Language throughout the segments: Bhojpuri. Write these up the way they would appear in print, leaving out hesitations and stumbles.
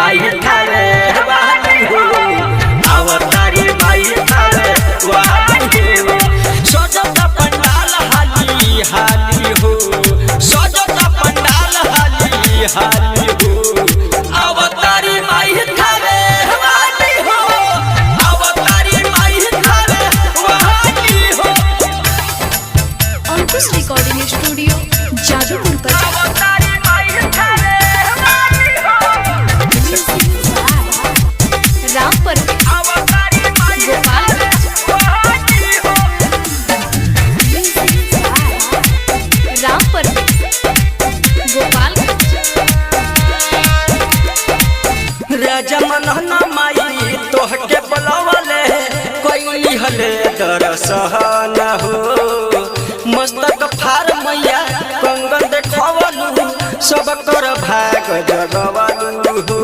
माई थारे वाली हो अवतारी माई थारे वाली हो सजता पंडाल हाली हाली हो सजता पंडाल हाली हाली हो अवतारी माई थारे वाली हो अवतारी माई थारे वाली हो। अंकुश रिकॉर्डिंग स्टूडियो जादूपुर पर अवतारी माई थारे वाली हो राम पर अवतारी माई वाली हो राम पर गोपाल राजा मनहना माई तोहके बुलावले कोई लिहले दरसहन हो मस्तक फार मैया कंगन देखवलू सब कर भाग जगवलू हो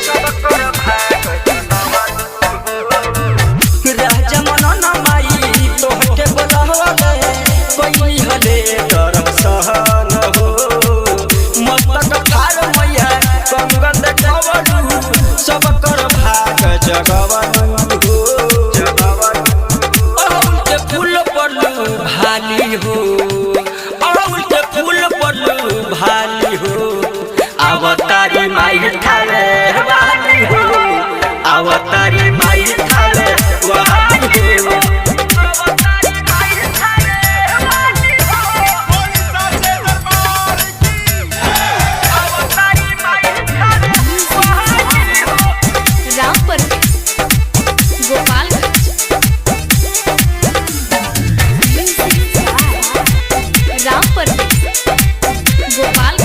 सब कर भाग जगवलू राजा मनहना माई तोहके बुलावले कोई लिहले दरसहन हो मस्तक फार मैया कंगन देखवलू सब कर भाग जगवलू हो अड़हुल के फूल पड़लू भाली हो अड़हुल के फूल पड़लू भाली हो अवतारी माई थारे वाली हो अवतारी माई थारे वाली हो अवतारी माई थारे वाली हो अवतारी माई थारे वाली हो राम पर गोपाल राम पर गोपाल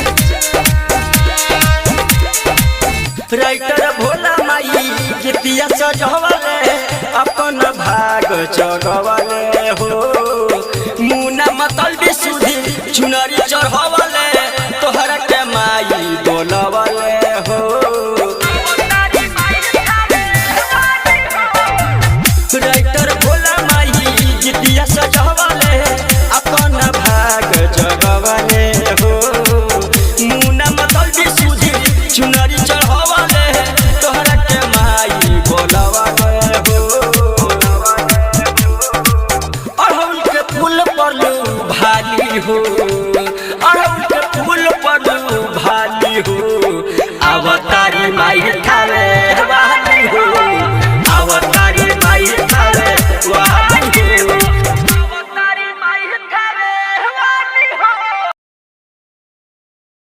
राइटर भोला माई गीतिया सजवले अपन भाग जगवले हो मुना मतलबी सुधी चुनरी चढ़वले तोहरा के माई बोलवले हो राइटर भोला माई गीतिया सजवले अपन भाग जगवले हो मुना मतलबी सुधी चुनरी चढ़वले तोहरा के माई बोलवले हो अड़हुल के फूल पड़लू भाली हो अड़हुल के फूल पड़लू भाली हो अवतारी माई थारे